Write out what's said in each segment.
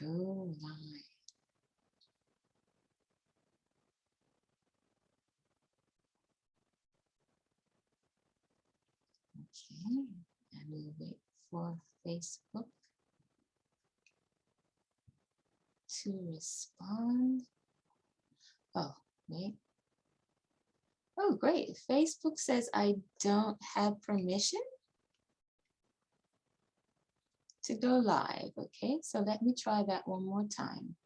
Go live. Okay, and we'll wait for Facebook to respond. Oh, wait. Oh, great. Facebook says I don't have permission to go live. Okay, so let me try that one more time.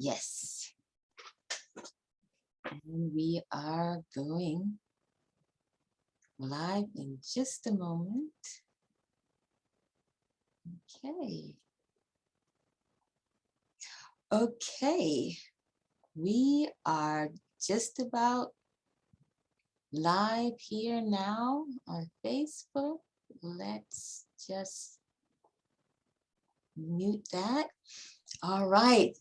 Yes. And we are going live in just a moment. Okay. Okay. We are just about live here now on Facebook. Let's just mute that. All right.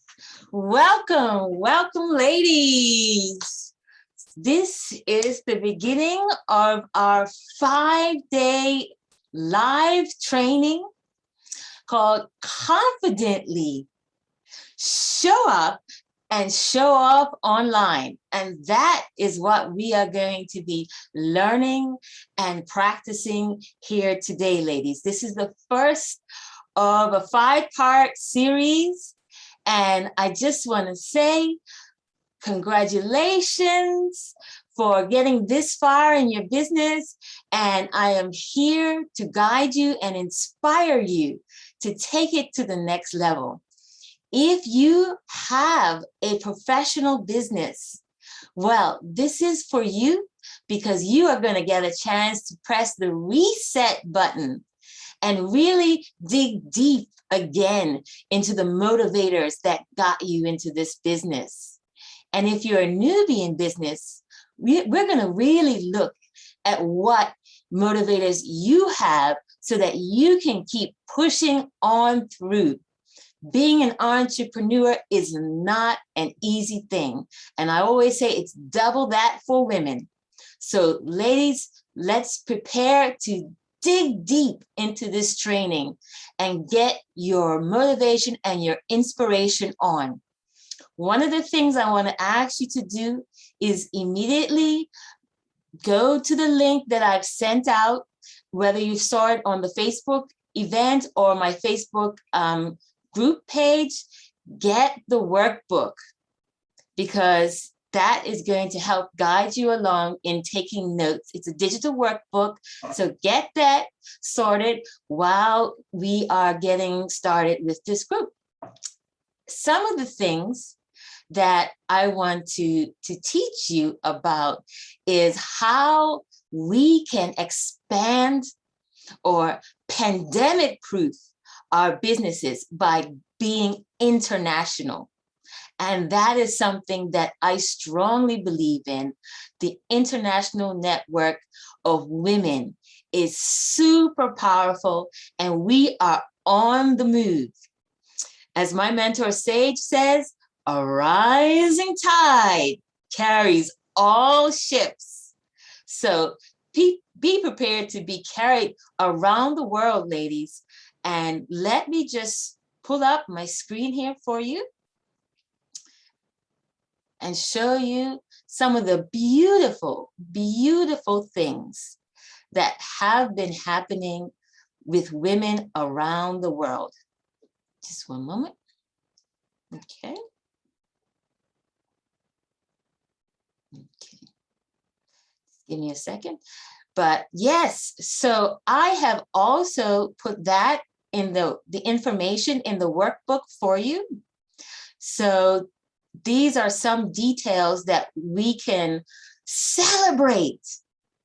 Welcome, welcome, ladies. This is the beginning of our 5-day live training called Confidently Show Up and Show Off Online. And that is what we are going to be learning and practicing here today, ladies. This is the first of a 5-part series. And I just want to say congratulations for getting this far in your business. And I am here to guide you and inspire you to take it to the next level. If you have a professional business, well, this is for you because you are going to get a chance to press the reset button and really dig deep again into the motivators that got you into this business. And if you're a newbie in business, we're going to really look at what motivators you have so that you can keep pushing on through. Being an entrepreneur is not an easy thing. And I always say it's double that for women. So ladies, let's prepare to dig deep into this training and get your motivation and your inspiration on. One of the things I want to ask you to do is immediately go to the link that I've sent out, whether you saw it on the Facebook event or my Facebook group page. Get the workbook because that is going to help guide you along in taking notes. It's a digital workbook, so get that sorted while we are getting started with this group. Some of the things that I want to teach you about is how we can expand or pandemic-proof our businesses by being international. And that is something that I strongly believe in. The international network of women is super powerful, and we are on the move. As my mentor Sage says, a rising tide carries all ships. So be prepared to be carried around the world, ladies. And let me just pull up my screen here for you and show you some of the beautiful, beautiful things that have been happening with women around the world. Just one moment. Okay. Okay. Give me a second. But yes, so I have also put that in the information in the workbook for you. So these are some details that we can celebrate,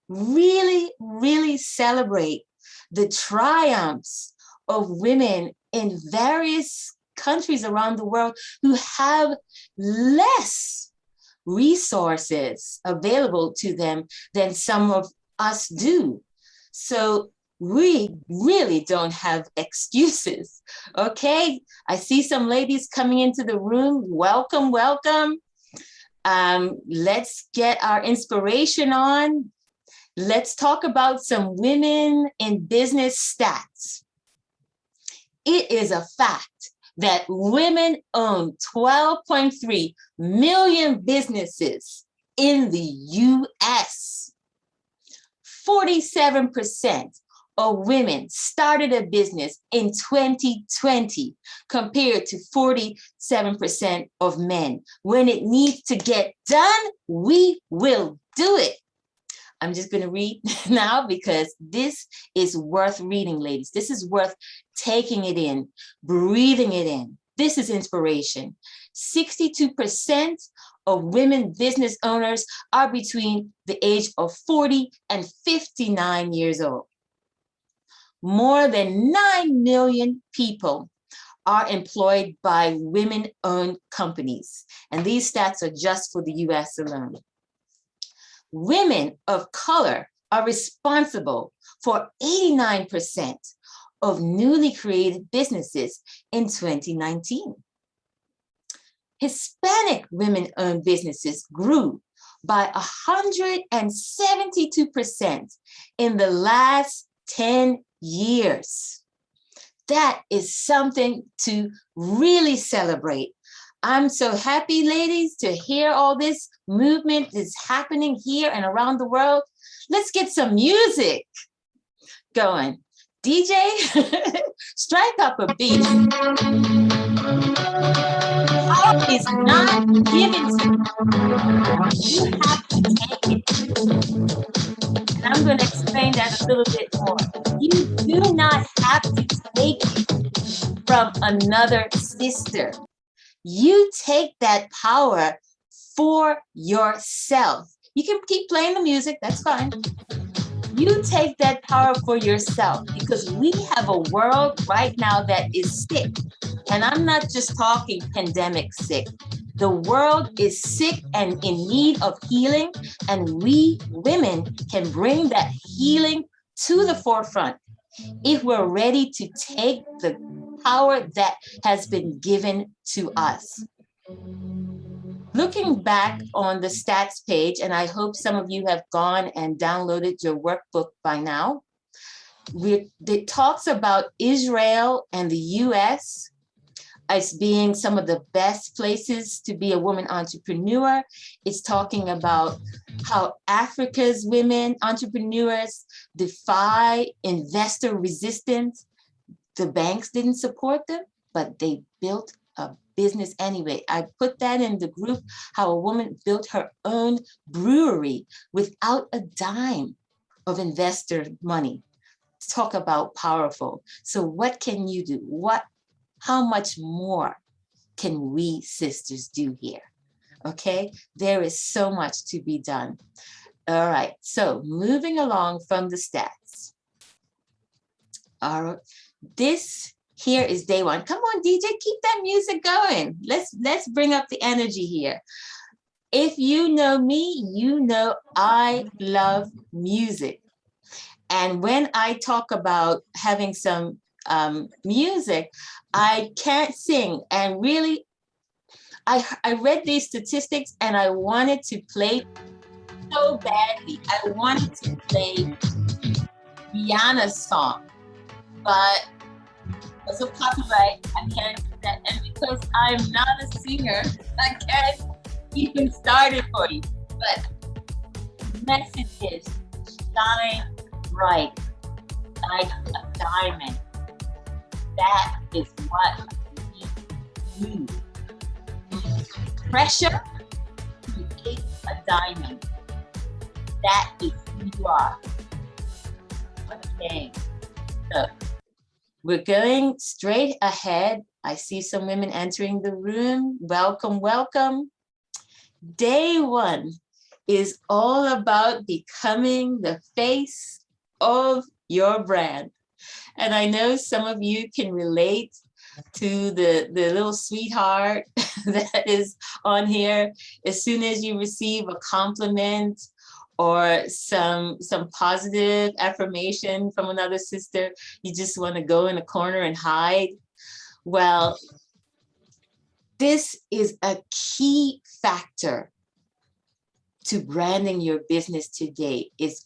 really, really celebrate the triumphs of women in various countries around the world who have less resources available to them than some of us do. So we really don't have excuses, okay? I see some ladies coming into the room. Welcome, welcome. Let's get our inspiration on. Let's talk about some women in business stats. It is a fact that women own 12.3 million businesses in the US. 47% of women started a business in 2020 compared to 47% of men. When it needs to get done, we will do it. I'm just going to read now because this is worth reading, ladies. This is worth taking it in, breathing it in. This is inspiration. 62% of women business owners are between the age of 40 and 59 years old. More than 9 million people are employed by women-owned companies. And these stats are just for the US alone. Women of color are responsible for 89% of newly created businesses in 2019. Hispanic women-owned businesses grew by 172% in the last 10 years. That is something to really celebrate. I'm so happy, ladies, to hear all this movement is happening here and around the world. Let's get some music going. DJ, strike up a beat. Power is not given to you. You have to take it. And I'm going to explain that a little bit more. You do not have to take it from another sister. You take that power for yourself. You can keep playing the music, that's fine. You take that power for yourself because we have a world right now that is sick. And I'm not just talking pandemic sick. The world is sick and in need of healing, and we women can bring that healing to the forefront if we're ready to take the power that has been given to us. Looking back on the stats page, and I hope some of you have gone and downloaded your workbook by now, it talks about Israel and the US as being some of the best places to be a woman entrepreneur. It's talking about how Africa's women entrepreneurs defy investor resistance. The banks didn't support them, but they built a business anyway. I put that in the group, how a woman built her own brewery without a dime of investor money. Talk about powerful. So what can you do? How much more can we sisters do here? Okay, there is so much to be done. All right, so moving along from the stats. All right. This here is day one. Come on, DJ, keep that music going. Let's bring up the energy here. If you know me, you know I love music. And when I talk about having some music, I can't sing. And really, I read these statistics and I wanted to play so badly. I wanted to play Rihanna's song, but because of copyright, I can't do that. And because I'm not a singer, I can't even start it for you. But the message is shine bright like a diamond. That is what we do. Pressure creates a diamond. That is who you are. Okay. So we're going straight ahead. I see some women entering the room. Welcome, welcome. Day one is all about becoming the face of your brand. And I know some of you can relate to the little sweetheart that is on here. As soon as you receive a compliment or some positive affirmation from another sister, you just want to go in a corner and hide. Well, this is a key factor to branding your business today, is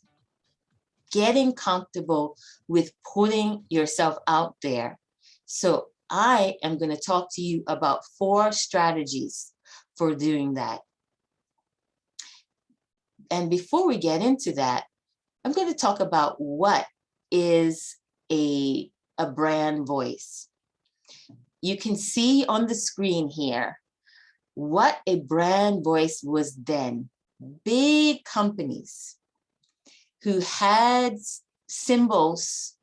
getting comfortable with putting yourself out there. So I am going to talk to you about 4 strategies for doing that. And before we get into that, I'm going to talk about what is a brand voice. You can see on the screen here what a brand voice was then. Big companies who had symbols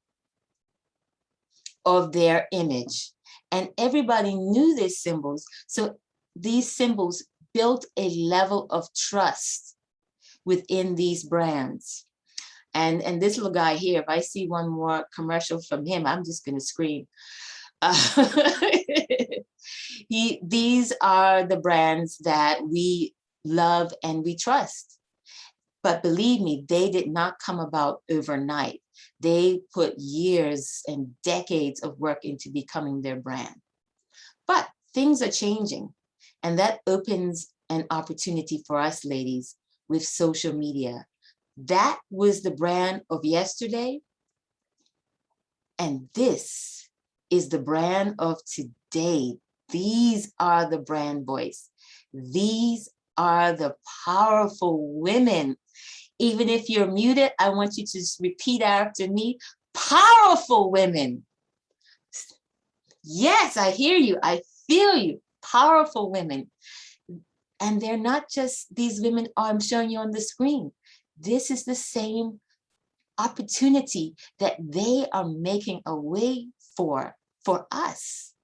of their image, and everybody knew these symbols. So these symbols built a level of trust within these brands. And this little guy here, if I see one more commercial from him, I'm just going to scream. These are the brands that we love and we trust. But believe me, they did not come about overnight. They put years and decades of work into becoming their brand. But things are changing, and that opens an opportunity for us ladies with social media. That was the brand of yesterday, and this is the brand of today. These are the brand voice. These are the powerful women. Even if you're muted, I want you to just repeat after me. Powerful women. Yes, I hear you. I feel you. Powerful women. And they're not just these women I'm showing you on the screen. This is the same opportunity that they are making a way for us.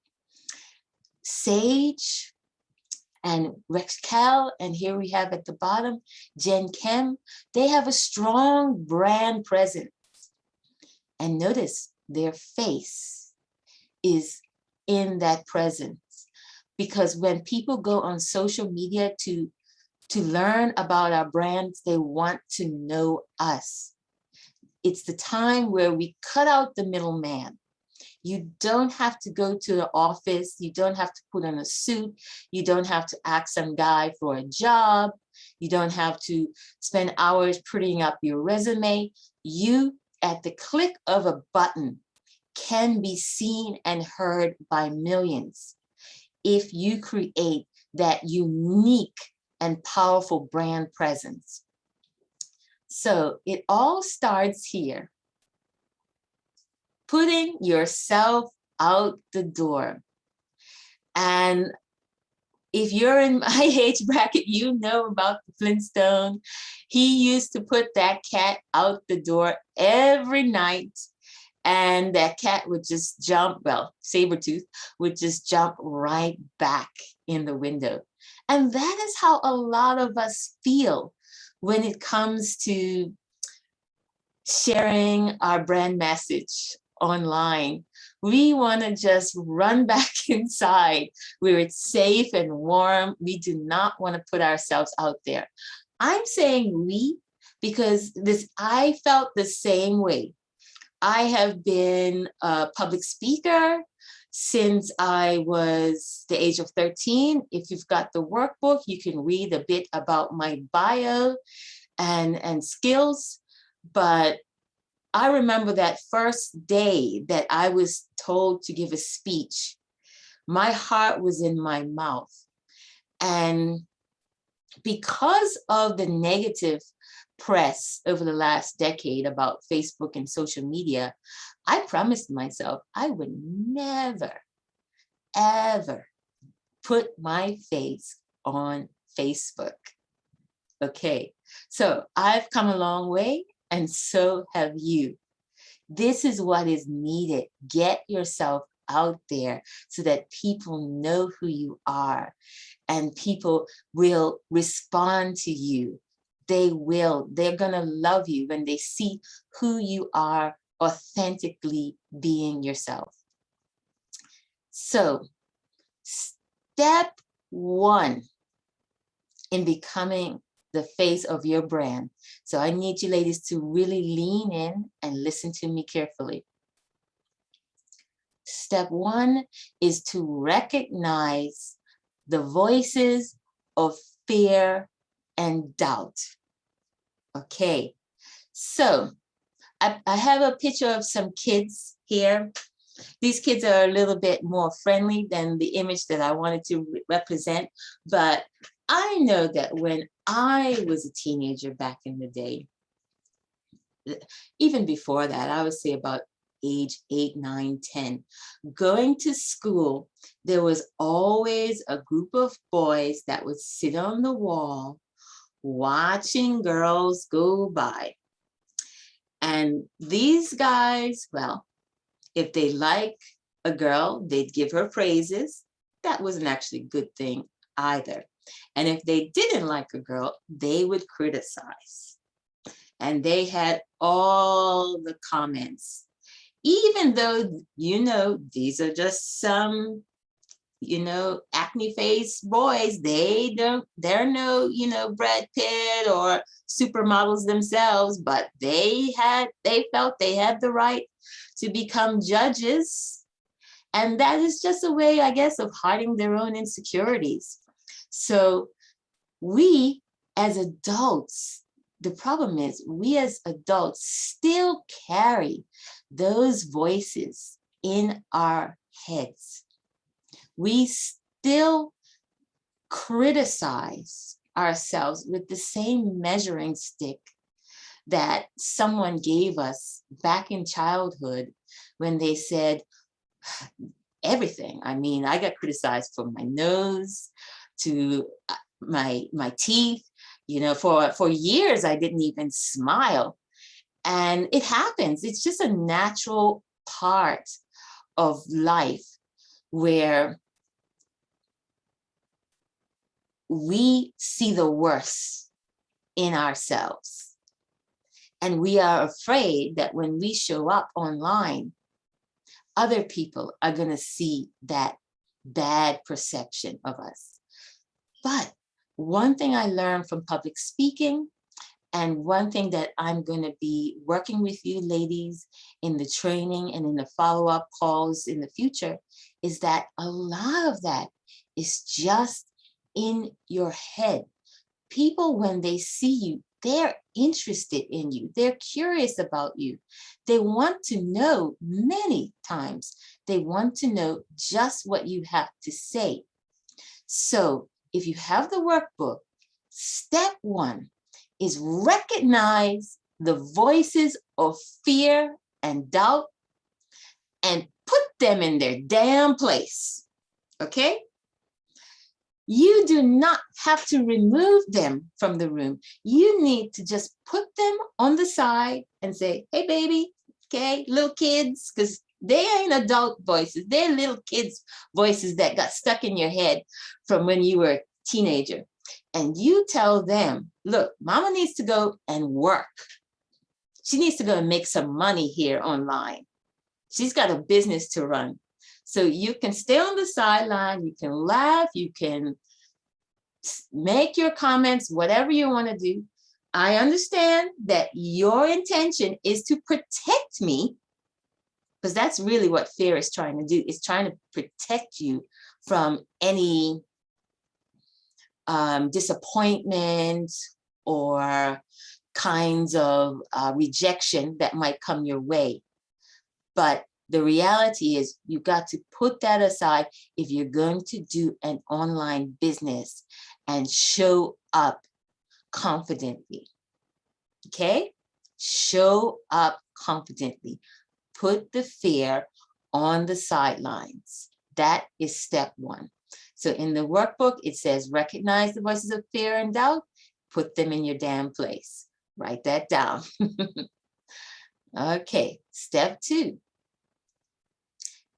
Sage and Raquel, and here we have at the bottom, Jen Kim, they have a strong brand presence. And notice their face is in that presence. Because when people go on social media to learn about our brands, they want to know us. It's the time where we cut out the middleman. You don't have to go to the office. You don't have to put on a suit. You don't have to ask some guy for a job. You don't have to spend hours putting up your resume. You, at the click of a button, can be seen and heard by millions if you create that unique and powerful brand presence. So it all starts here. Putting yourself out the door. And if you're in my age bracket, you know about the Flintstone. He used to put that cat out the door every night, and that cat would just jump, well, Sabretooth would just jump right back in the window. And that is how a lot of us feel when it comes to sharing our brand message online. We want to just run back inside where it's safe and warm. We do not want to put ourselves out there. I'm saying we because I felt the same way. I have been a public speaker since I was the age of 13. If you've got the workbook, you can read a bit about my bio and skills. But I remember that first day that I was told to give a speech. My heart was in my mouth. And because of the negative press over the last decade about Facebook and social media, I promised myself I would never, ever put my face on Facebook. Okay, so I've come a long way, and so have you. This is what is needed. Get yourself out there so that people know who you are, and people will respond to you. They will. They're going to love you when they see who you are authentically being yourself. So step one in becoming the face of your brand. So I need you ladies to really lean in and listen to me carefully. Step one is to recognize the voices of fear and doubt. Okay, so I have a picture of some kids here. These kids are a little bit more friendly than the image that I wanted to represent, but I know that when I was a teenager back in the day, even before that, I would say about age 8, 9, 10, going to school, there was always a group of boys that would sit on the wall watching girls go by. And these guys, well, if they like a girl, they'd give her praises. That wasn't actually a good thing either. And if they didn't like a girl, they would criticize. And they had all the comments, even though, these are just some, acne-faced boys. They're no, Brad Pitt or supermodels themselves, but they felt they had the right to become judges. And that is just a way, I guess, of hiding their own insecurities. So we as adults, the problem is we as adults still carry those voices in our heads. We still criticize ourselves with the same measuring stick that someone gave us back in childhood when they said everything. I mean, I got criticized from my nose to my teeth. For years, I didn't even smile. And it happens. It's just a natural part of life where we see the worst in ourselves. And we are afraid that when we show up online, other people are going to see that bad perception of us. But one thing I learned from public speaking, and one thing that I'm going to be working with you ladies in the training and in the follow-up calls in the future, is that a lot of that is just in your head. People, when they see you, they're interested in you. They're curious about you. They want to know, many times, they want to know just what you have to say. So if you have the workbook, step one is recognize the voices of fear and doubt and put them in their damn place, okay? You do not have to remove them from the room. You need to just put them on the side and say, hey, baby, okay, little kids, because they ain't adult voices. They're little kids' voices that got stuck in your head from when you were a teenager. And you tell them, look, mama needs to go and work. She needs to go and make some money here online. She's got a business to run. So you can stay on the sideline, you can laugh, you can make your comments, whatever you want to do. I understand that your intention is to protect me, because that's really what fear is trying to do. It's trying to protect you from any disappointment or kinds of rejection that might come your way. But the reality is you got to put that aside if you're going to do an online business and show up confidently, okay? Show up confidently. Put the fear on the sidelines. That is step one. So in the workbook, it says, recognize the voices of fear and doubt, put them in your damn place. Write that down. Okay, step two.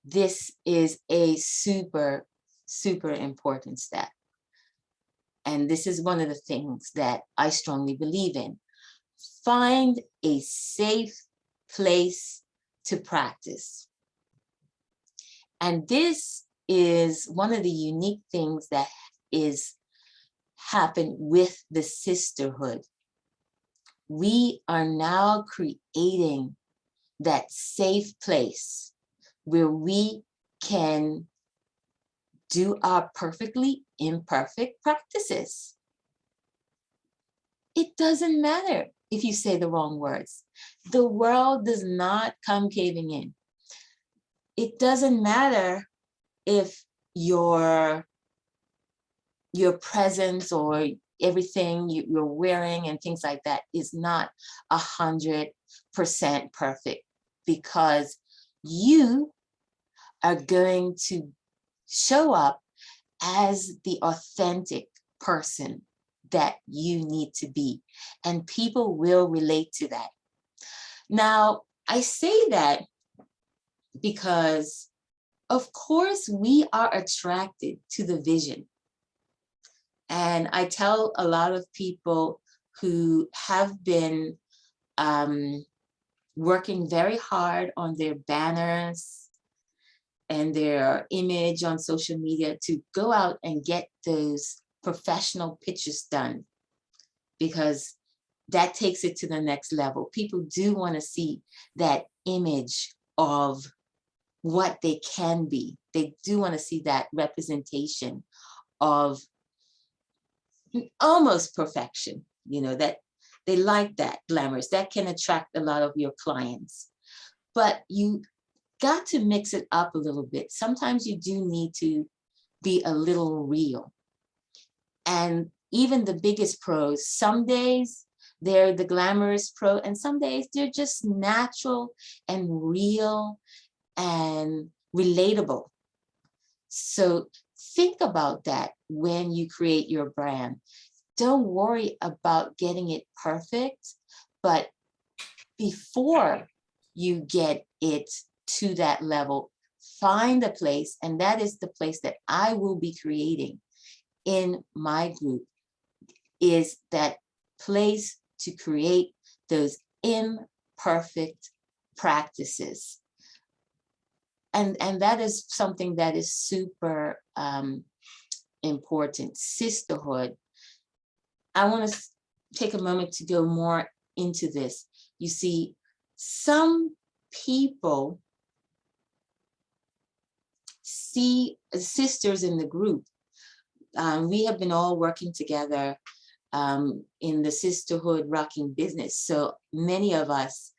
This is a super, super important step. And this is one of the things that I strongly believe in. Find a safe place to practice. And this is one of the unique things that is happened with the sisterhood. We are now creating that safe place where we can do our perfectly imperfect practices. It doesn't matter if you say the wrong words. The world does not come caving in. It doesn't matter if your presence or everything you're wearing and things like that is not 100% perfect, because you are going to show up as the authentic person that you need to be, and people will relate to that. Now, I say that because, of course, we are attracted to the vision. And I tell a lot of people who have been working very hard on their banners and their image on social media to go out and get those professional pictures done, because that takes it to the next level. People do want to see that image of what they can be. They do want to see that representation of almost perfection, that they like that glamorous. That can attract a lot of your clients. But you got to mix it up a little bit. Sometimes you do need to be a little real. And even the biggest pros, some days they're the glamorous pro, and some days they're just natural and real and relatable. So think about that when you create your brand. Don't worry about getting it perfect, but before you get it to that level, find a place, and that is the place that I will be creating in my group, is that place to create those imperfect practices. And that is something that is super important. Sisterhood. I want to take a moment to go more into this. You see, some people see sisters in the group. We have been all working together in the sisterhood rocking business. So many of us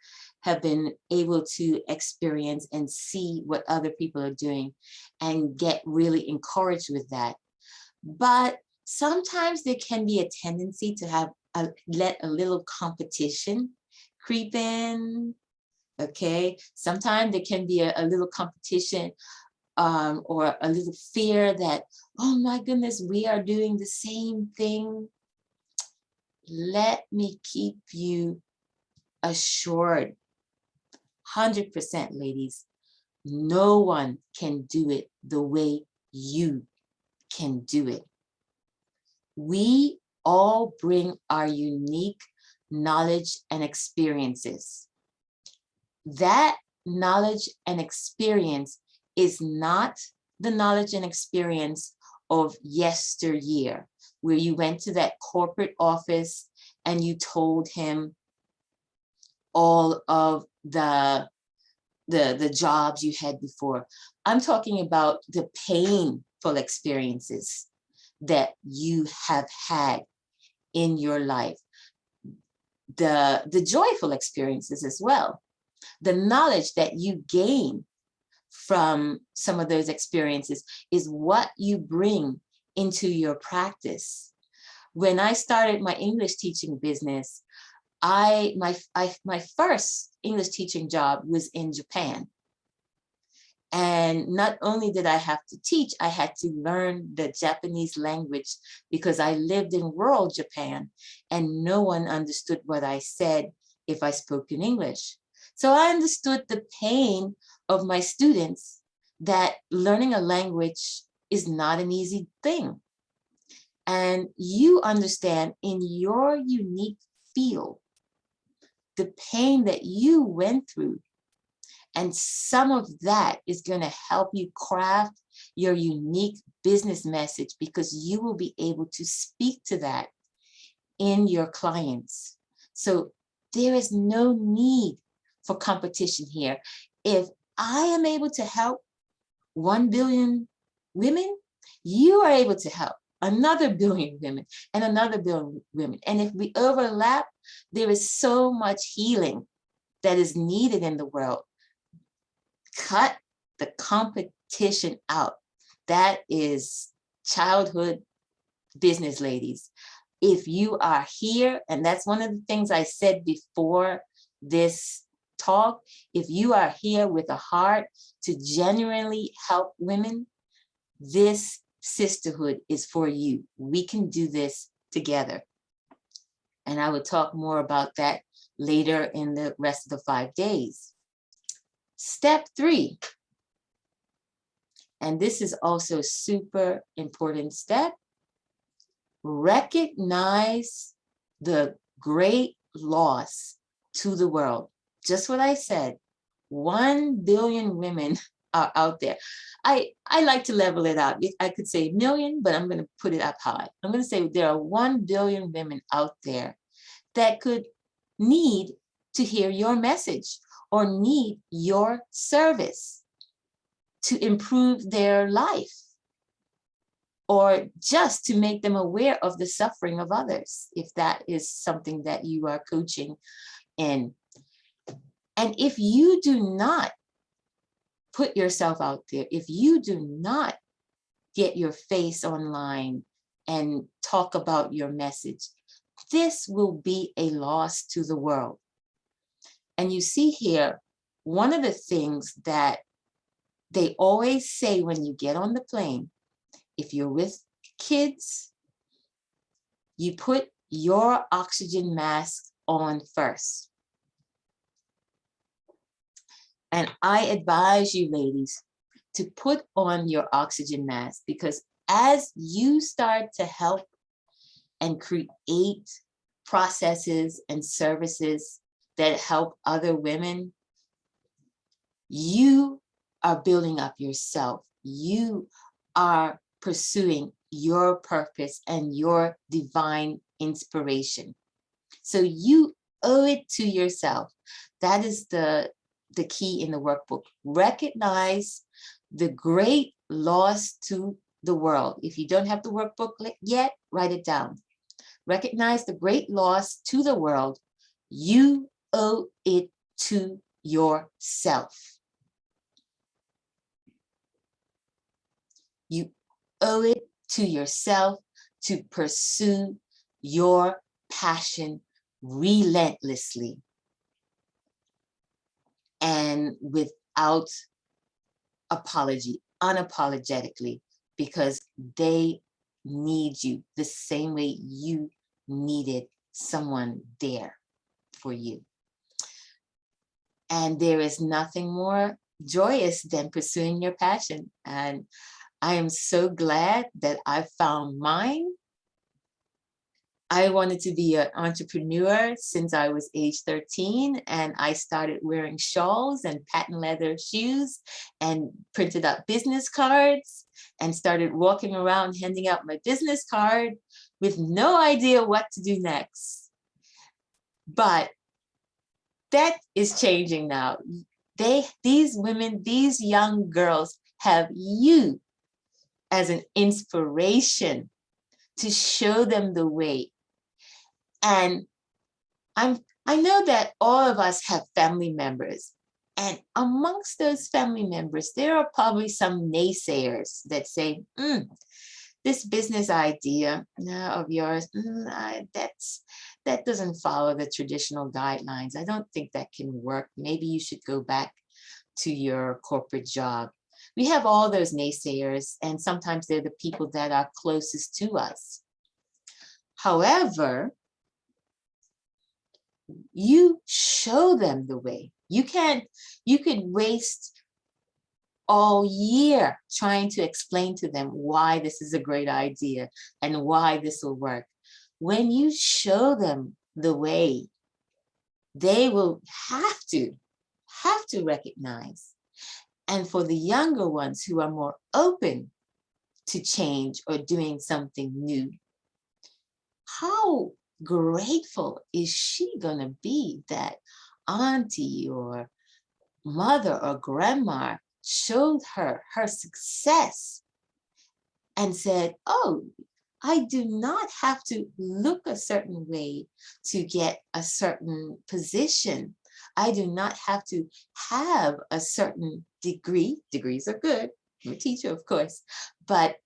have been able to experience and see what other people are doing and get really encouraged with that. But sometimes there can be a tendency to have let a little competition creep in. Okay, sometimes there can be a little competition or a little fear that, oh my goodness, we are doing the same thing. Let me keep you assured, 100%, ladies, no one can do it the way you can do it. We all bring our unique knowledge and experiences. That knowledge and experience is not the knowledge and experience of yesteryear, where you went to that corporate office and you told him all of the jobs you had before. I'm talking about the painful experiences that you have had in your life, the joyful experiences as well, the knowledge that you gain from some of those experiences is what you bring into your practice. When I started my English teaching business, my first English teaching job was in Japan. And not only did I have to teach, I had to learn the Japanese language because I lived in rural Japan and no one understood what I said if I spoke in English. So I understood the pain of my students that learning a language is not an easy thing. And you understand in your unique field the pain that you went through And some of that is going to help you craft your unique business message, because you will be able to speak to that in your clients. So there is no need for competition here. If I am able to help 1 billion women, you are able to help another billion women and another billion women. And if we overlap, there is so much healing that is needed in the world. Cut the competition out. That is childhood business, ladies. If you are here, and that's one of the things I said before this talk, if you are here with a heart to genuinely help women, this sisterhood is for you. We can do this together. And I will talk more about that later in the rest of the 5 days. Step 3, and this is also a super important step: recognize the great loss to the world. Just what I said, 1 billion women are out there. I like to level it out. I could say million, but I'm going to put it up high. I'm going to say there are 1 billion women out there that could need to hear your message or need your service to improve their life, or just to make them aware of the suffering of others, if that is something that you are coaching in. And if you do not put yourself out there, if you do not get your face online and talk about your message, this will be a loss to the world. And you see here, one of the things that they always say when you get on the plane, if you're with kids, you put your oxygen mask on first. And I advise you, ladies, to put on your oxygen mask, because as you start to help and create processes and services that help other women, you are building up yourself. You are pursuing your purpose and your divine inspiration. So you owe it to yourself. That is the key in the workbook. Recognize the great loss to the world. If you don't have the workbook yet, write it down. Recognize the great loss to the world. You owe it to yourself. You owe it to yourself to pursue your passion relentlessly and without apology, unapologetically, because they need you the same way you needed someone there for you. And there is nothing more joyous than pursuing your passion. And I am so glad that I found mine. I wanted to be an entrepreneur since I was age 13, and I started wearing shawls and patent leather shoes and printed up business cards and started walking around handing out my business card with no idea what to do next. But that is changing now. These women, these young girls have you as an inspiration to show them the way. And I know that all of us have family members, and amongst those family members, there are probably some naysayers that say, this business idea of yours, that doesn't follow the traditional guidelines. I don't think that can work. Maybe you should go back to your corporate job. We have all those naysayers, and sometimes they're the people that are closest to us. However, you show them the way. You could waste all year trying to explain to them why this is a great idea and why this will work. When you show them the way, they will have have to recognize. And for the younger ones who are more open to change or doing something new, how grateful is she going to be that auntie or mother or grandma showed her her success and said, oh, I do not have to look a certain way to get a certain position. I do not have to have a certain degree. Degrees are good. I'm a teacher, of course, but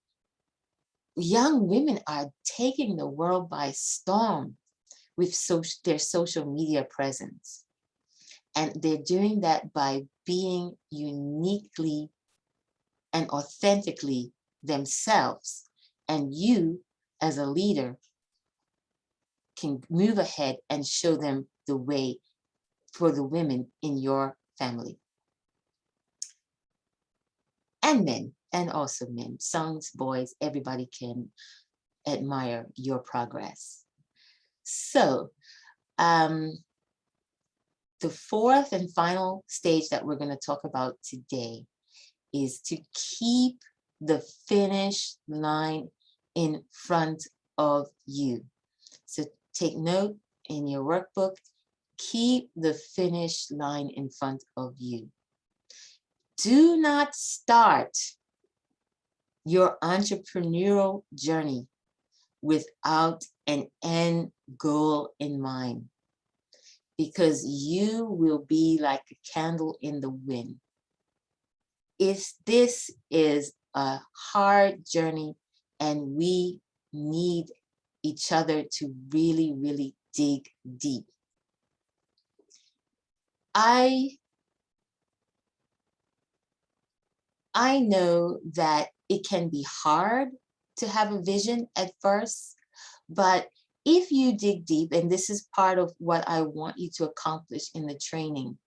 young women are taking the world by storm with their social media presence. And they're doing that by being uniquely and authentically themselves. And you, as a leader, can move ahead and show them the way for the women in your family. And men, and also men, sons, boys, everybody can admire your progress. So, the fourth and final stage that we're going to talk about today is to keep the finish line in front of you. So take note in your workbook, keep the finish line in front of you. Do not start your entrepreneurial journey without an end goal in mind, because you will be like a candle in the wind. This is a hard journey, and we need each other to really, really dig deep. I know that it can be hard to have a vision at first, but if you dig deep, and this is part of what I want you to accomplish in the training,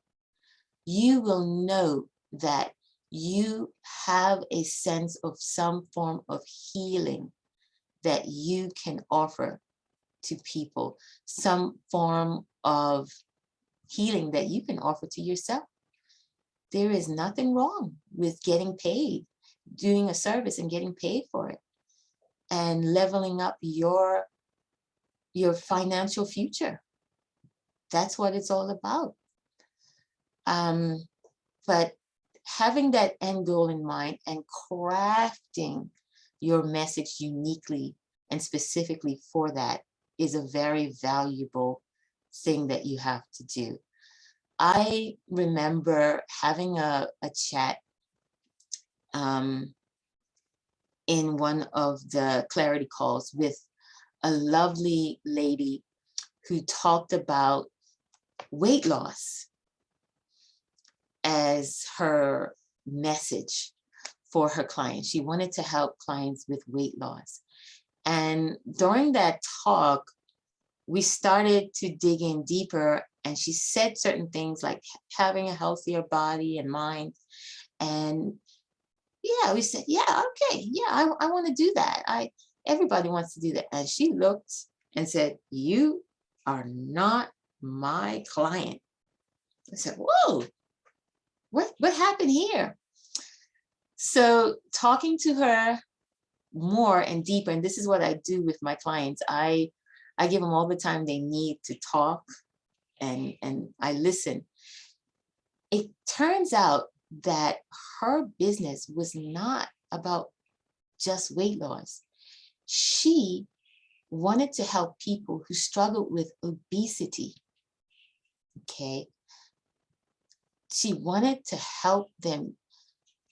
you will know that you have a sense of some form of healing that you can offer to people, some form of healing that you can offer to yourself. There is nothing wrong with getting paid, doing a service and getting paid for it, and leveling up your financial future. That's what it's all about. But having that end goal in mind and crafting your message uniquely and specifically for that is a very valuable thing that you have to do. I remember having a chat in one of the clarity calls with a lovely lady who talked about weight loss as her message for her clients. She wanted to help clients with weight loss. And during that talk, we started to dig in deeper, and she said certain things like having a healthier body and mind. And yeah, we said, yeah, okay, yeah, I want to do that. Everybody wants to do that. And she looked and said, you are not my client. I said, whoa, what happened here? So talking to her more and deeper, and this is what I do with my clients. I give them all the time they need to talk, and I listen. It turns out that her business was not about just weight loss. She wanted to help people who struggled with obesity, okay? She wanted to help them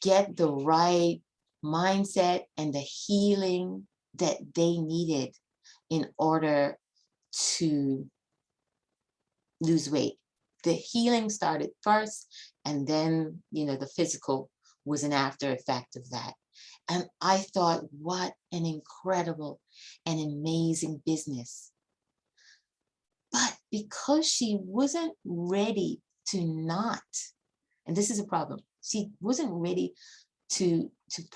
get the right mindset and the healing that they needed in order to lose weight. The healing started first, and then, the physical was an after effect of that. And I thought, what an incredible and amazing business. But because she wasn't ready to not, and this is a problem, she wasn't ready to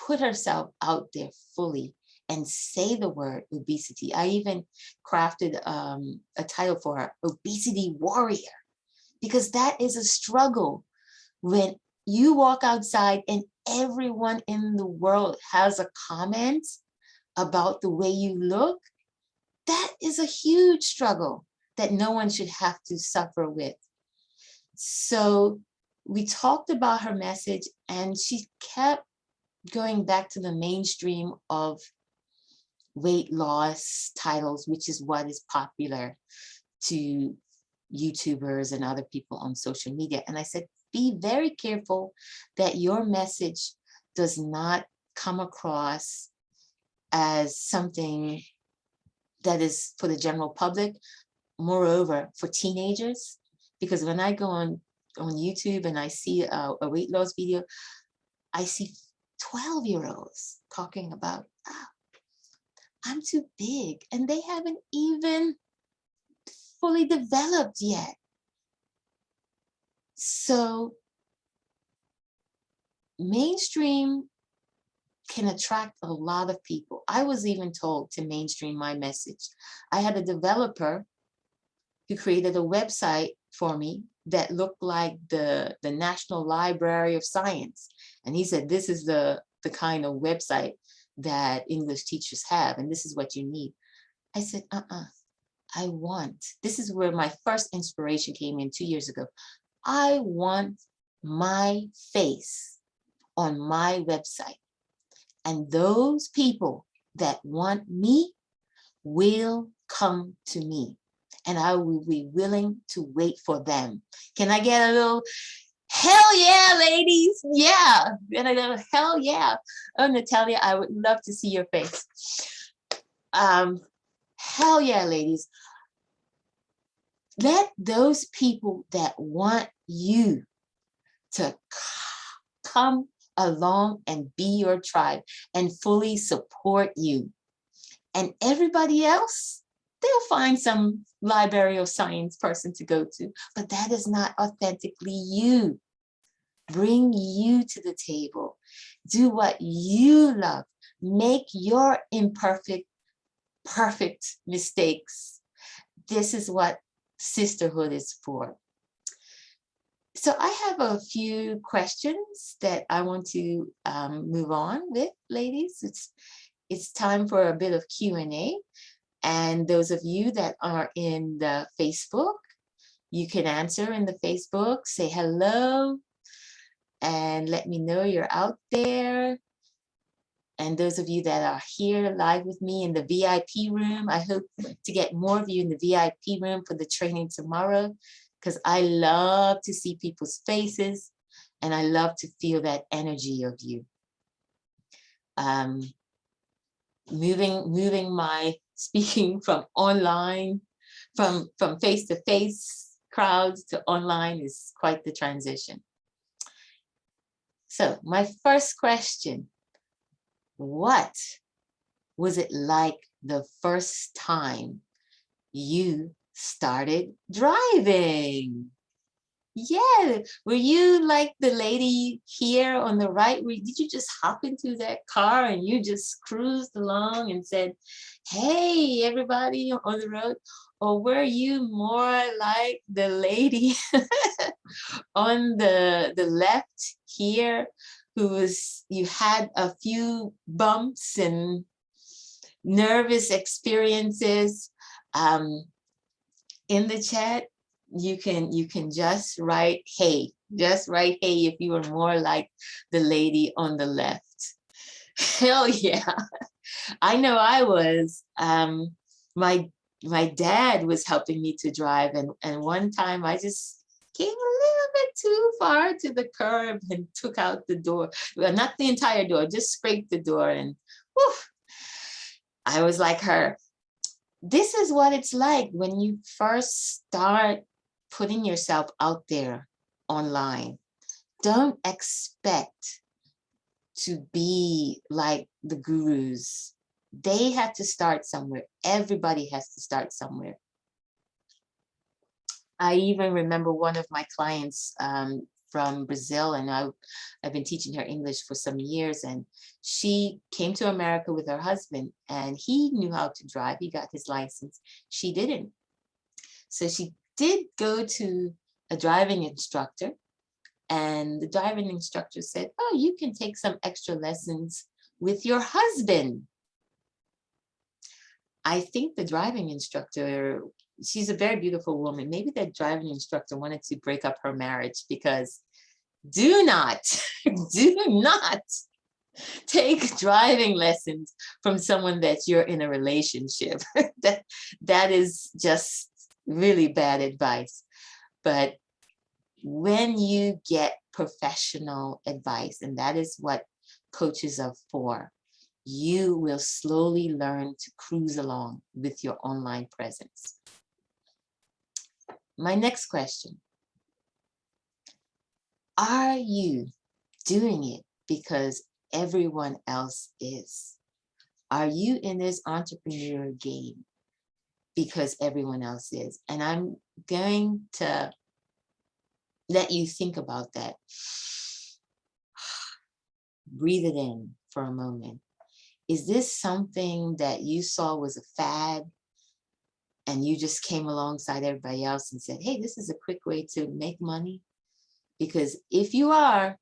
put herself out there fully and say the word obesity. I even crafted a title for her, Obesity Warrior, because that is a struggle when you walk outside and everyone in the world has a comment about the way you look, that is a huge struggle that no one should have to suffer with. So we talked about her message, and she kept going back to the mainstream of weight loss titles, which is what is popular to YouTubers and other people on social media. And I said, be very careful that your message does not come across as something that is for the general public, moreover for teenagers, because when I go on YouTube and I see a weight loss video, I see 12-year-olds talking about, oh, I'm too big, and they haven't even fully developed yet. So mainstream can attract a lot of people. I was even told to mainstream my message. I had a developer who created a website for me that looked like the National Library of Science. And he said, this is the kind of website that English teachers have, and this is what you need. I said, this is where my first inspiration came in 2 years ago. I want my face on my website. And those people that want me will come to me. And I will be willing to wait for them. Can I get a little, hell yeah, ladies? Yeah. And I go, hell yeah. Oh, Natalia, I would love to see your face. Hell yeah, ladies. Let those people that want you to come along and be your tribe and fully support you. And everybody else, they'll find some Library of Science person to go to, but that is not authentically you. Bring you to the table. Do what you love. Make your imperfect, perfect mistakes. This is what sisterhood is for. So I have a few questions that I want to move on with, ladies. It's time for a bit of Q&A. And those of you that are in the Facebook, you can answer in the Facebook, say hello, and let me know you're out there. And those of you that are here live with me in the VIP room, I hope to get more of you in the VIP room for the training tomorrow, because I love to see people's faces and I love to feel that energy of you. Moving my speaking from online, from face-to-face crowds to online is quite the transition. So my first question, what was it like the first time you started driving? Yeah, were you like the lady here on the right? Did you just hop into that car and you just cruised along and said, hey, everybody on the road? Or were you more like the lady on the left here, you had a few bumps and nervous experiences? In the chat, you can just write hey, if you were more like the lady on the left. Hell yeah. I know I was. My dad was helping me to drive, and one time I just came a little bit too far to the curb and took out the door. Well, not the entire door, just scraped the door, and whew, I was like her. This is what it's like when you first start putting yourself out there online. Don't expect to be like the gurus. They had to start somewhere. Everybody has to start somewhere. I even remember one of my clients from Brazil, and I've been teaching her English for some years, and she came to America with her husband, and he knew how to drive. He got his license. She didn't. So she did go to a driving instructor, And the driving instructor said, oh, you can take some extra lessons with your husband. I think the driving instructor, she's a very beautiful woman. Maybe that driving instructor wanted to break up her marriage, because do not, do not take driving lessons from someone that you're in a relationship. that is just really bad advice. But when you get professional advice, and that is what coaches are for, you will slowly learn to cruise along with your online presence. My next question: are you doing it because everyone else is? Are you in this entrepreneur game because everyone else is? And I'm going to let you think about that. Breathe it in for a moment. Is this something that you saw was a fad and you just came alongside everybody else and said, hey, this is a quick way to make money? Because if you are,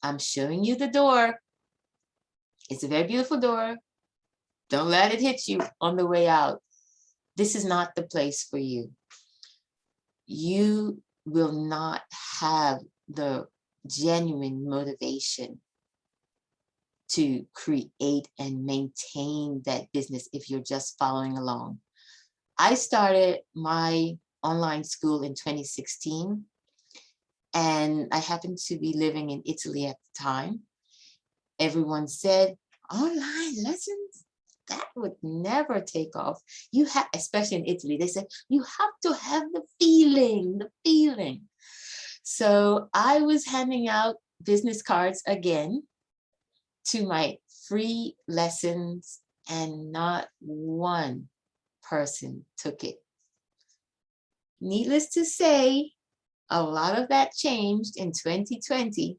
I'm showing you the door. It's a very beautiful door. Don't let it hit you on the way out. This is not the place for you. You will not have the genuine motivation to create and maintain that business if you're just following along. I started my online school in 2016, and I happened to be living in Italy at the time. Everyone said, online lessons? That would never take off. You have, especially in Italy, they said, you have to have the feeling, the feeling. So I was handing out business cards again to my free lessons, and not one person took it. Needless to say, a lot of that changed in 2020,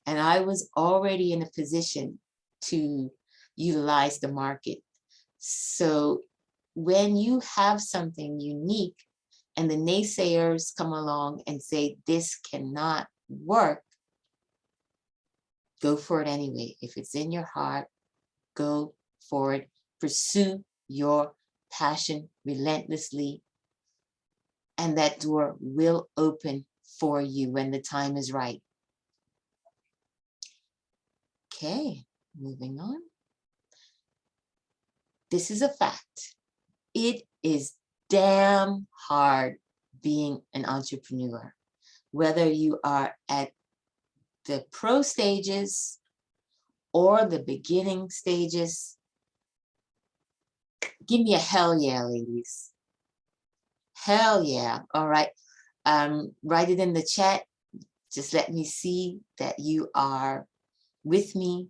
and I was already in a position to utilize the market. So when you have something unique and the naysayers come along and say this cannot work, go for it anyway. If it's in your heart, go for it. Pursue your passion relentlessly, and that door will open for you when the time is right. Okay, moving on. This is a fact. It is damn hard being an entrepreneur, whether you are at the pro stages or the beginning stages. Give me a hell yeah, ladies. Hell yeah. All right. Write it in the chat. Just let me see that you are with me.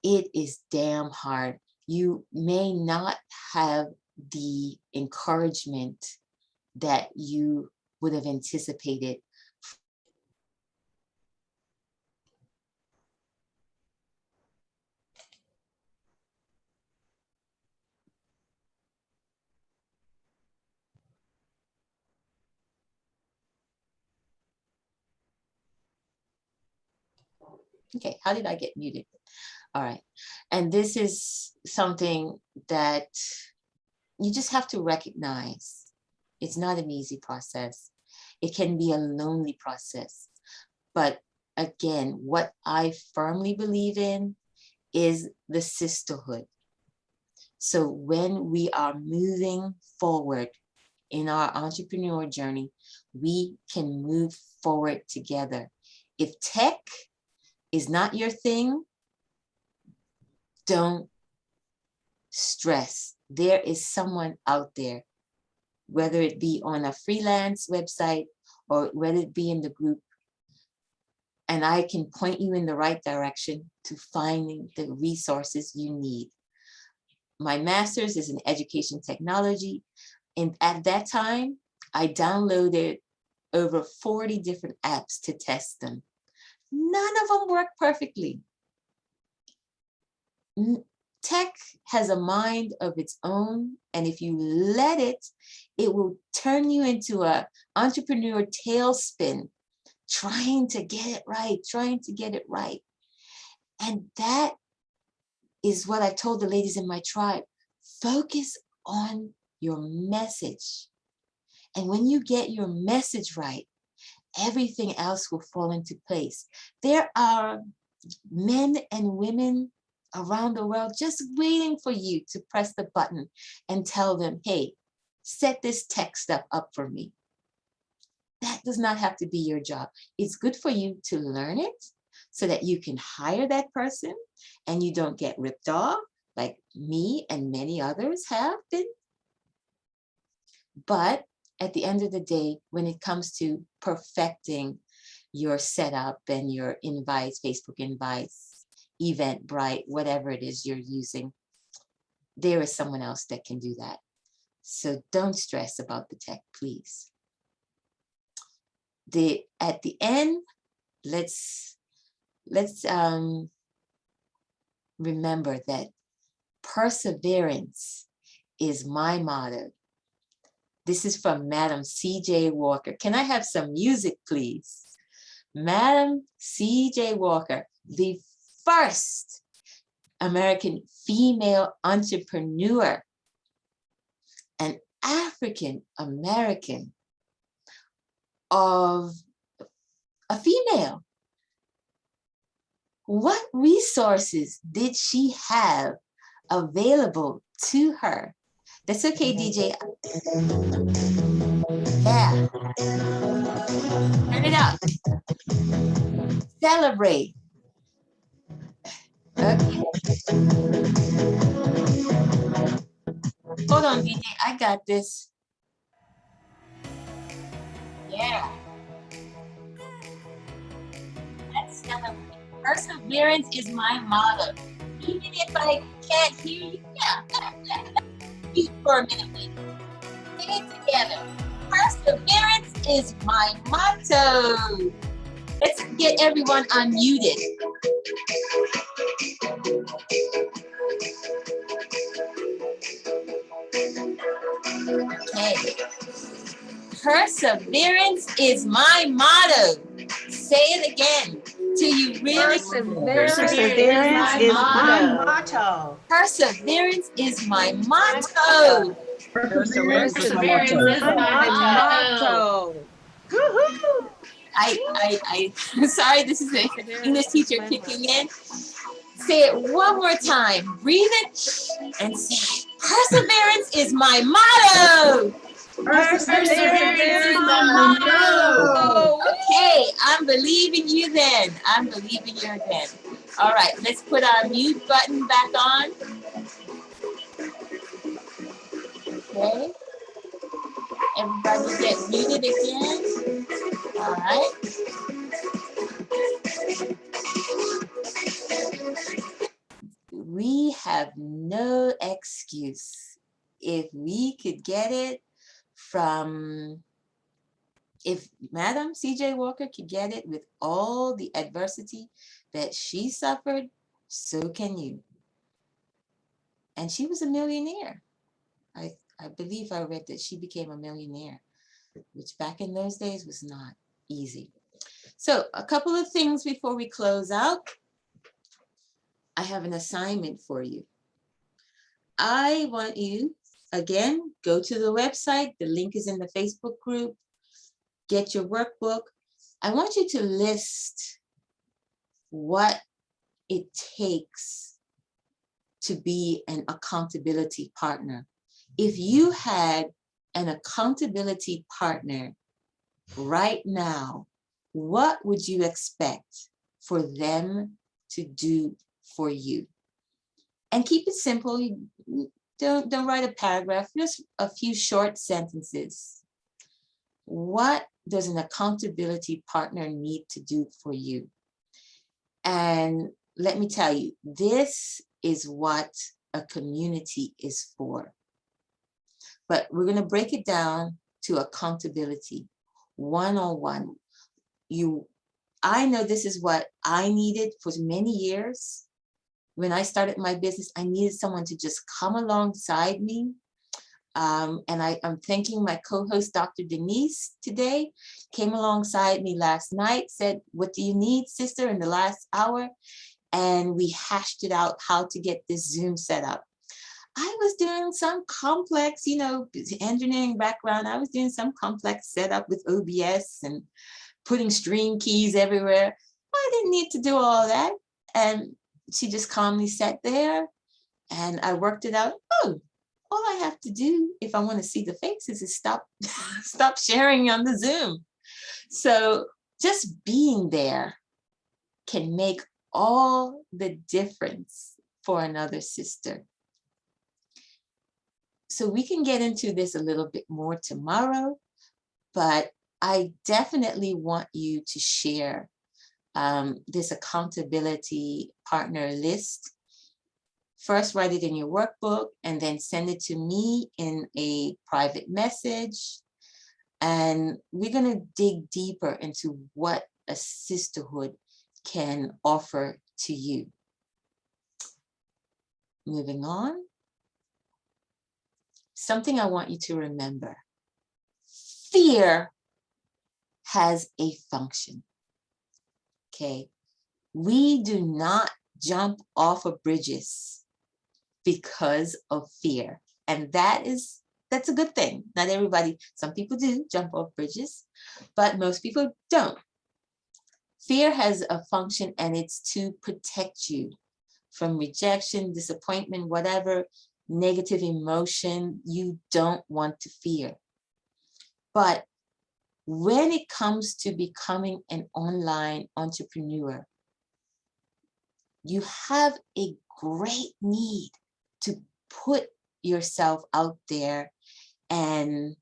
It is damn hard. You may not have the encouragement that you would have anticipated. Okay, how did I get muted? All right. And this is something that you just have to recognize. It's not an easy process. It can be a lonely process. But again, what I firmly believe in is the sisterhood. So when we are moving forward in our entrepreneurial journey, we can move forward together. If tech is not your thing, don't stress. There is someone out there, whether it be on a freelance website or whether it be in the group, and I can point you in the right direction to finding the resources you need. My master's is in education technology, and at that time, I downloaded over 40 different apps to test them. None of them work perfectly. Tech has a mind of its own, and if you let it, it will turn you into a entrepreneur tailspin, trying to get it right, trying to get it right. And that is what I told the ladies in my tribe. Focus on your message. And when you get your message right, everything else will fall into place. There are men and women around the world just waiting for you to press the button and tell them, hey, set this tech stuff up for me. That does not have to be your job. It's good for you to learn it so that you can hire that person and you don't get ripped off like me and many others have been. But at the end of the day, when it comes to perfecting your setup and your invites, Facebook invites, Eventbrite, whatever it is you're using, there is someone else that can do that. So don't stress about the tech, please. At the end, let's remember that perseverance is my motto. This is from Madam C.J. Walker. Can I have some music, please? Madam C.J. Walker, the first American female entrepreneur, an African American of a female. What resources did she have available to her? That's okay, DJ. Yeah. Turn it up. Celebrate. Okay. Hold on, DJ. I got this. Yeah. Let's celebrate. Perseverance is my motto. Even if I can't hear you, yeah. Speak for a minute. Say it together. Perseverance is my motto. Let's get everyone unmuted. Okay. Perseverance is my motto. Say it again till you really. Perseverance is my motto. Perseverance is my motto. Perseverance is my motto. Woohoo! I'm sorry, this is the English teacher kicking in. Say it one more time. Breathe it and say it. Perseverance is my motto. Perseverance is my motto. Okay, I'm believing you then. I'm believing you then. All right, let's put our mute button back on. Okay. Everybody get muted again. All right. We have no excuse. If we could get it from, if Madam C.J. Walker could get it with all the adversity that she suffered, so can you. And she was a millionaire. I believe I read that she became a millionaire, which back in those days was not easy. So a couple of things before we close out. I have an assignment for you. I want you, again, go to the website. The link is in the Facebook group. Get your workbook. I want you to list what it takes to be an accountability partner. If you had an accountability partner right now, what would you expect for them to do for you? And keep it simple. Don't write a paragraph, just a few short sentences. What does an accountability partner need to do for you? And let me tell you, this is what a community is for. But we're going to break it down to accountability, one-on-one. I know this is what I needed for many years. when I started my business, I needed someone to just come alongside me. And I'm thanking my co-host, Dr. Denise, today, came alongside me last night, said, what do you need, sister, in the last hour? And we hashed it out how to get this Zoom set up. I was doing some complex, engineering background. I was doing some complex setup with OBS and putting stream keys everywhere. I didn't need to do all that. And she just calmly sat there and I worked it out. Oh, all I have to do if I want to see the faces is stop sharing on the Zoom. So just being there can make all the difference for another sister. So we can get into this a little bit more tomorrow, but I definitely want you to share this accountability partner list. First, write it in your workbook and then send it to me in a private message. And we're going to dig deeper into what a sisterhood can offer to you. Moving on. Something I want you to remember. Fear has a function. Okay. We do not jump off of bridges because of fear. And that's a good thing. Not everybody, some people do jump off bridges, but most people don't. Fear has a function and it's to protect you from rejection, disappointment, whatever negative emotion you don't want to fear. But when it comes to becoming an online entrepreneur, you have a great need to put yourself out there and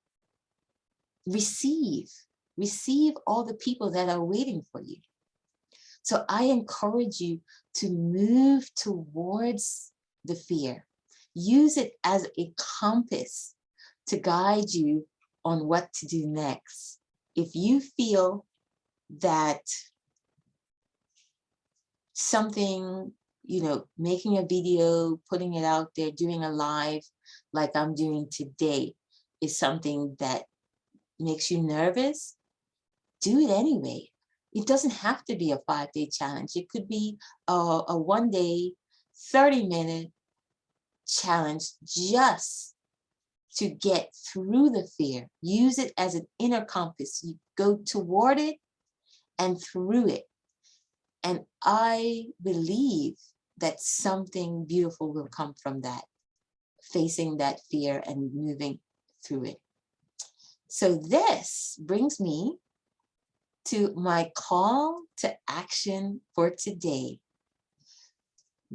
receive all the people that are waiting for you. So I encourage you to move towards the fear. Use it as a compass to guide you on what to do next. If you feel that something, making a video, putting it out there, doing a live like I'm doing today is something that makes you nervous, do it anyway. It doesn't have to be a 5-day challenge. It could be a 1-day, 30-minute challenge just to get through the fear. Use it as an inner compass. You go toward it and through it. And I believe that something beautiful will come from that, facing that fear and moving through it. So this brings me to my call to action for today.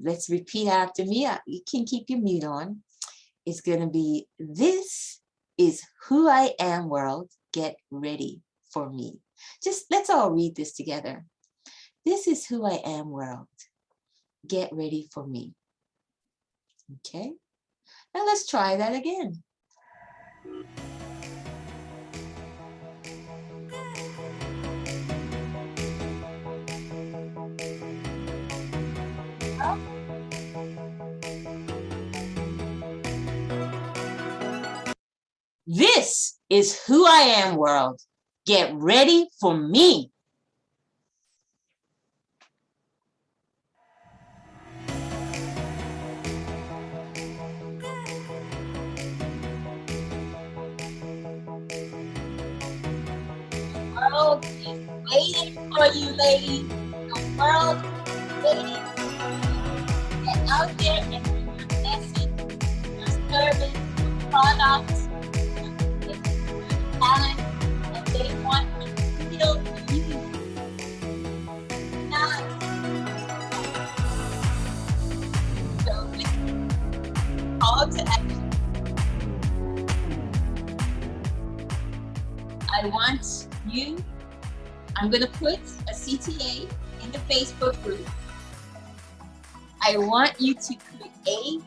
Let's repeat after me. You can keep your mute on. It's going to be, this is who I am, world. Get ready for me. Just let's all read this together. This is who I am, world. Get ready for me. Okay. Now let's try that again. This is who I am, world. Get ready for me. The world is waiting for you, ladies. The world is waiting for you. Get out there and do your message, your service, your products, talent, and they want to feel you. Not so with call to action. I want you, I'm going to put a CTA in the Facebook group. I want you to create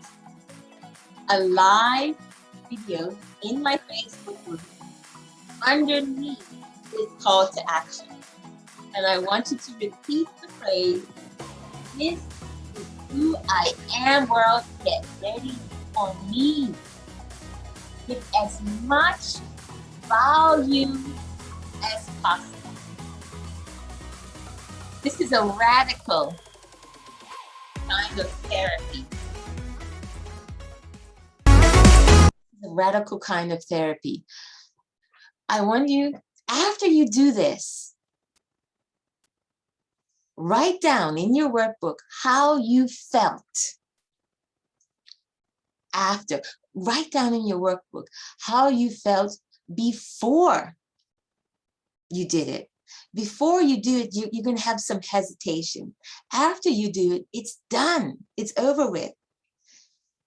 a live video in my Facebook group underneath this call to action. And I want you to repeat the phrase, this is who I am, world. Get ready for me. With as much volume as possible. This is a radical kind of therapy. A radical kind of therapy. I want you, after you do this, write down in your workbook how you felt after. Write down in your workbook how you felt before you did it. Before you do it, you're going to have some hesitation. After you do it, it's done. It's over with.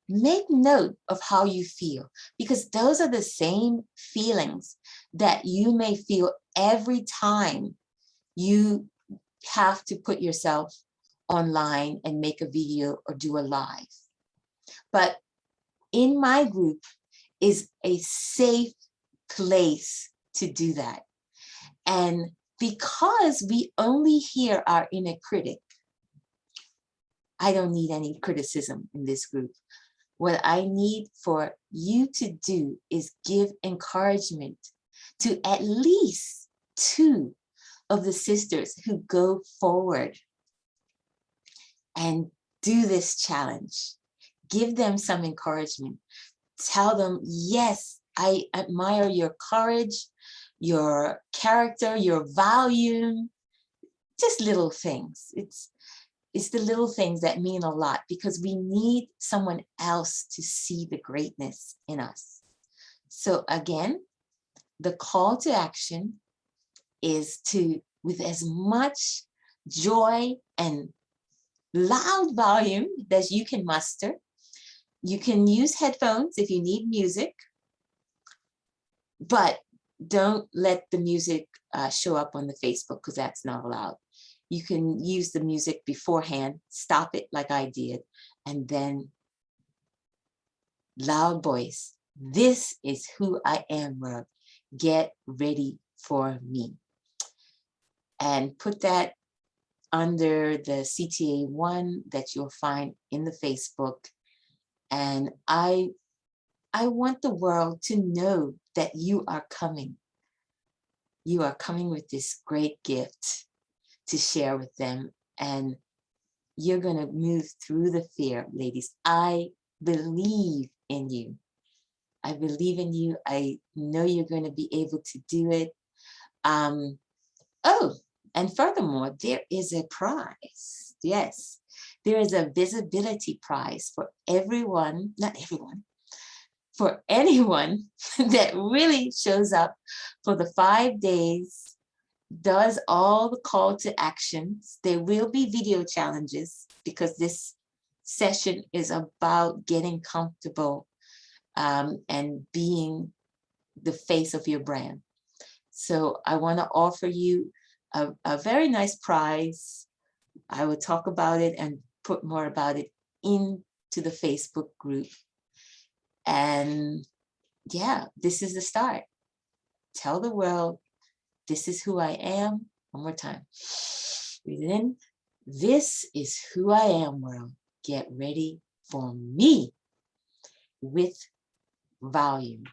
Make note of how you feel, because those are the same feelings that you may feel every time you have to put yourself online and make a video or do a live. But in my group is a safe place to do that. And because we only hear our inner critic, I don't need any criticism in this group. What I need for you to do is give encouragement to at least 2 of the sisters who go forward and do this challenge. Give them some encouragement. Tell them, yes, I admire your courage, your character, your volume, just little things. It's the little things that mean a lot, because we need someone else to see the greatness in us. So again, the call to action is to, with as much joy and loud volume as you can muster. You can use headphones if you need music, but don't let the music show up on the Facebook, because that's not allowed. You can use the music beforehand, stop it like I did, and then loud voice. This is who I am, world. Get ready for me. And put that under the CTA 1 that you'll find in the Facebook. And I want the world to know that you are coming. You are coming with this great gift to share with them. And you're going to move through the fear, ladies. I believe in you. I believe in you. I know you're going to be able to do it. Oh, and furthermore, there is a prize. Yes, there is a visibility prize for everyone, not everyone, for anyone that really shows up for the 5 days, does all the call to actions. There will be video challenges, because this session is about getting comfortable and being the face of your brand. So I want to offer you a very nice prize. I will talk about it and put more about it into the Facebook group. And yeah, this is the start. Tell the world, this is who I am. One more time. Breathe in. This is who I am, world. Get ready for me with volume.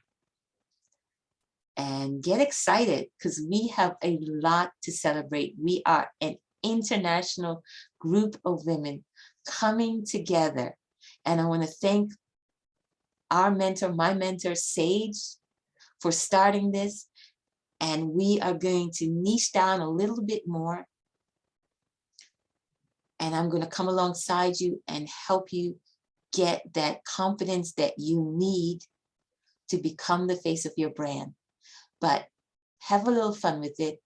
And get excited, because we have a lot to celebrate. We are an international group of women coming together. And I want to thank our mentor, my mentor, Sage, for starting this. And we are going to niche down a little bit more. And I'm going to come alongside you and help you get that confidence that you need to become the face of your brand. But have a little fun with it.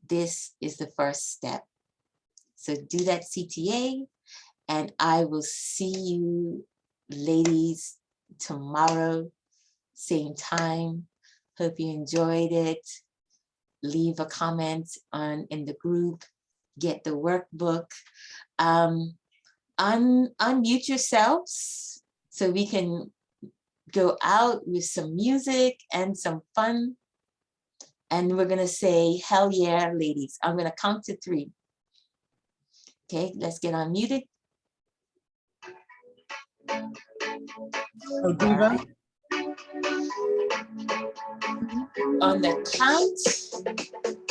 This is the first step. So do that CTA, and I will see you ladies tomorrow, same time. Hope you enjoyed it. Leave a comment in the group. Get the workbook. Unmute yourselves so we can go out with some music and some fun. And we're going to say, hell yeah, ladies. I'm going to count to 3. Okay, let's get unmuted. Oh, Diva. On the count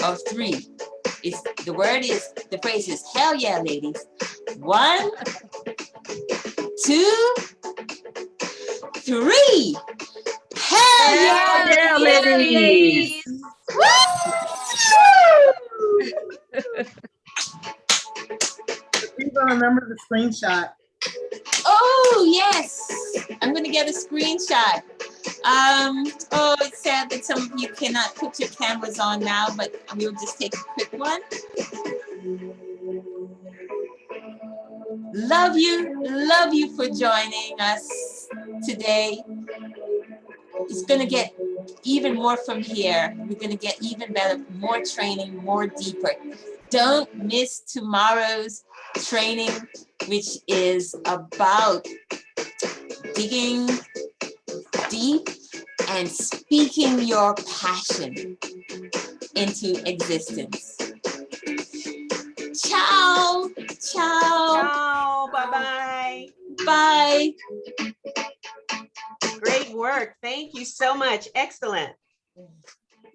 of 3. The phrase is hell yeah, ladies. 1, 2, 3. Hell yeah, Yeah, ladies. Diva, remember the screenshot. Oh, yes. I'm going to get a screenshot. Oh, it's sad that some of you cannot put your cameras on now, but we'll just take a quick one. Love you for joining us today. It's going to get even more from here. We're going to get even better, more training, more deeper. Don't miss tomorrow's training, which is about digging deep and speaking your passion into existence. Ciao, ciao, Ciao, bye-bye. bye. Great work. Thank you so much. Excellent.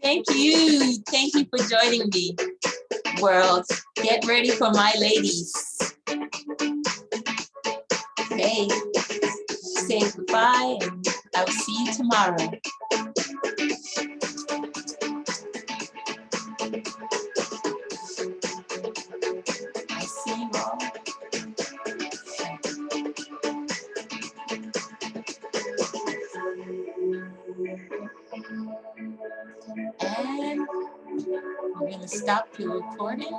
Thank you for joining me, world. Get ready for my ladies. Okay, say goodbye and I'll see you tomorrow. I see you all. And we're going to stop the recording.